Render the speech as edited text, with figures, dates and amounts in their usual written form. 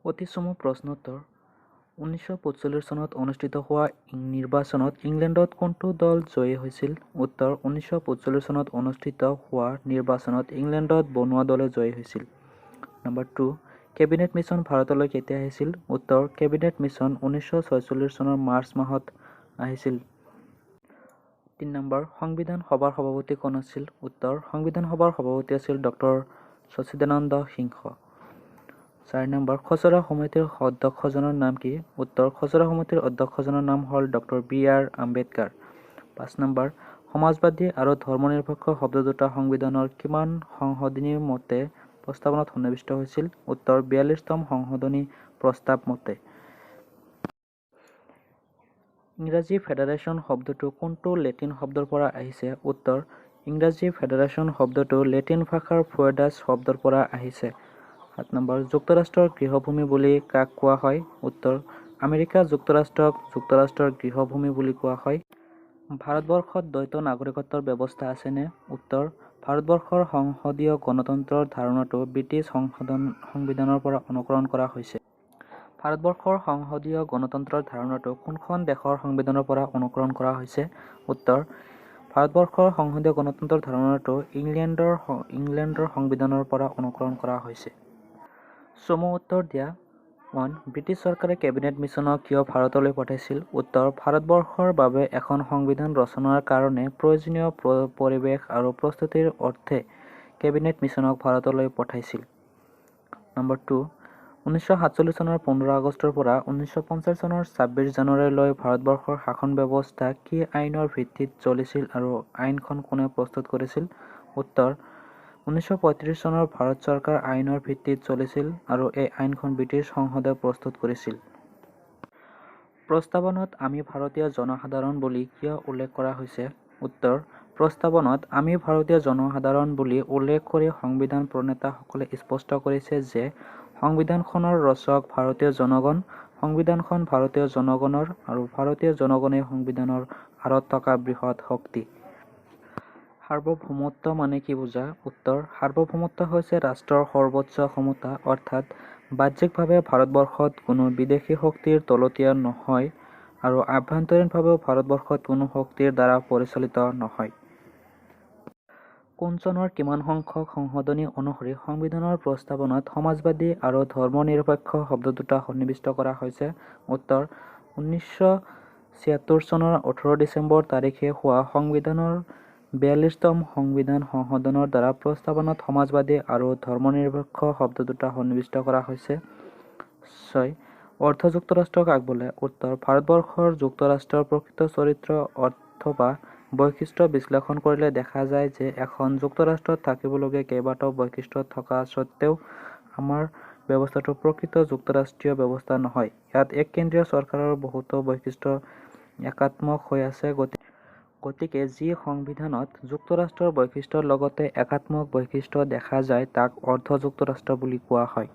অতি চমু প্ৰশ্নোত্তৰ 1945 চনত অনুষ্ঠিত হোৱা নিৰ্বাচনত ইংলেণ্ডত কোনটো দল জয়ী হৈছিল? উত্তৰ 1945 চনত অনুষ্ঠিত হোৱা নিৰ্বাচনত ইংলেণ্ডত বনুৱা দলে জয়ী হৈছিল। নম্বৰ 2 কেবিনেট মিছন ভাৰতলৈ কেতিয়া আহিছিল? উত্তৰ কেবিনেট মিছন 1946 চনৰ মাৰ্চ মাহত আহিছিল। 3 নম্বৰ সংবিধান সভাৰ সভাপতি কোন আছিল? উত্তৰ সংবিধান সভাৰ সভাপতি আছিল ড সচিদানন্দ সিংহ। 4 নম্বৰ খচৰা সমিতিৰ অধ্যক্ষজনৰ নাম কি? উত্তৰ খচৰা সমিতিৰ অধ্যক্ষজনৰ নাম হ'ল ড বি.আৰ. আম্বেদকাৰ। 5 নম্বৰ সমাজবাদী আৰু ধৰ্মনিৰপেক্ষ শব্দ দুটা সংবিধানৰ কিমান সংশোধনীৰ মতে প্ৰস্তাৱনাত সন্নিৱিষ্ট হৈছিল? উত্তৰ 42তম সংশোধনী প্ৰস্তাৱ মতে। ইংৰাজী ফেডাৰেশ্যন শব্দটো কোনটো লেটিন শব্দৰ পৰা আহিছে? উত্তৰ ইংৰাজী ফেডাৰেশ্যন শব্দটো লেটিন ভাষাৰ ফেডাছ শব্দৰ পৰা আহিছে। 7 নম্বৰ যুক্তৰাষ্ট্ৰৰ গৃহভূমি বুলি কাক কোৱা হয়? উত্তৰ আমেৰিকা যুক্তৰাষ্ট্ৰক যুক্তৰাষ্ট্ৰৰ গৃহভূমি বুলি কোৱা হয়। ভাৰতবৰ্ষত দ্বৈত নাগৰিকত্বৰ ব্যৱস্থা আছেনে? উত্তৰ ভাৰতবৰ্ষৰ সংসদীয় গণতন্ত্ৰৰ ধাৰণাটো ব্ৰিটিছ সংবিধানৰ পৰা অনুকৰণ কৰা হৈছে। ভাৰতবৰ্ষৰ সংসদীয় গণতন্ত্ৰৰ ধাৰণাটো কোনখন দেশৰ সংবিধানৰ পৰা অনুকৰণ কৰা হৈছে? উত্তৰ ভাৰতবৰ্ষৰ সংসদীয় গণতন্ত্ৰৰ ধাৰণাটো ইংলেণ্ডৰ সংবিধানৰ পৰা অনুকৰণ কৰা হৈছে। চমু উত্তৰ দিয়া। 1 ব্ৰিটিছ চৰকাৰে কেবিনেট মিছনক কিয় ভাৰতলৈ পঠাইছিল? উত্তৰ ভাৰতবৰ্ষৰ বাবে এখন সংবিধান ৰচনাৰ কাৰণে প্ৰয়োজনীয় পৰিৱেশ আৰু প্ৰস্তুতিৰ অৰ্থে কেবিনেট মিছনক ভাৰতলৈ পঠাইছিল। নম্বৰ 2 1947 চনৰ 15 আগষ্টৰ পৰা 1950 চনৰ 26 জানুৱাৰীলৈ ভাৰতবৰ্ষৰ শাসন ব্যৱস্থা কি আইনৰ ভিত্তিত চলিছিল আৰু আইনখন কোনে প্ৰস্তুত কৰিছিল? উত্তৰ 1935 চনৰ ভাৰত চৰকাৰ আইনৰ ভিত্তিত চলিছিল আৰু এই আইনখন ব্ৰিটিছ সংসদে প্ৰস্তুত কৰিছিল। প্ৰস্তাৱনাত আমি ভাৰতীয় জনসাধাৰণ বুলি কিয় উল্লেখ কৰা হৈছে? উত্তৰ প্ৰস্তাৱনাত আমি ভাৰতীয় জনসাধাৰণ বুলি উল্লেখ কৰি সংবিধান প্ৰণেতাসকলে স্পষ্ট কৰিছে যে সংবিধানখনৰ ৰচক ভাৰতীয় জনগণ, সংবিধানখন ভাৰতীয় জনগণৰ আৰু ভাৰতীয় জনগণেই সংবিধানৰ আঁৰত থকা বৃহৎ শক্তি। সাৰ্বভৌমত্ব মানে কি বুজা? উত্তৰ সাৰ্বভৌমত্ব হৈছে ৰাষ্ট্ৰৰ সৰ্বোচ্চ ক্ষমতা, অৰ্থাৎ বাহ্যিকভাৱে ভাৰতবৰ্ষত কোনো বিদেশী শক্তিৰ তলতীয়া নহয় আৰু আভ্যন্তৰীণভাৱেও ভাৰতবৰ্ষত কোনো শক্তিৰ দ্বাৰা পৰিচালিত নহয়। কোন চনৰ কিমান সংখ্যক সংশোধনী অনুসৰি সংবিধানৰ প্ৰস্তাৱনাত সমাজবাদী আৰু ধৰ্মনিৰপেক্ষ শব্দ দুটা সন্নিৱিষ্ট কৰা হৈছে? উত্তৰ 1976 চনৰ 18 ডিচেম্বৰ তাৰিখে হোৱা সংবিধানৰ 42তম সংবিধান সংশোধনৰ দ্বাৰা প্ৰস্তাৱনাত সমাজবাদী আৰু ধৰ্মনিৰপেক্ষ শব্দ দুটা সন্নিৱিষ্ট কৰা হৈছে। 6 অৰ্ধ যুক্তৰাষ্ট্ৰ কাক বোলে? উত্তৰ ভাৰতবৰ্ষৰ যুক্তৰাষ্ট্ৰৰ প্ৰকৃত চৰিত্ৰ অথবা বৈশিষ্ট্য বিশ্লেষণ কৰিলে দেখা যায় যে এখন যুক্তৰাষ্ট্ৰত থাকিবলগীয়া কেইবাটাও বৈশিষ্ট্য থকা স্বত্বেও আমাৰ ব্যৱস্থাটো প্ৰকৃত যুক্তৰাষ্ট্ৰীয় ব্যৱস্থা নহয়। ইয়াত এককেন্দ্ৰীয় চৰকাৰৰ বহুতো বৈশিষ্ট্য একাত্মক হৈ আছে। গতিকে যি সংবিধানত যুক্তৰাষ্ট্ৰৰ বৈশিষ্ট্যৰ লগতে একাত্মক বৈশিষ্ট্য দেখা যায় তাক অৰ্ধ যুক্তৰাষ্ট্ৰ বুলি কোৱা হয়।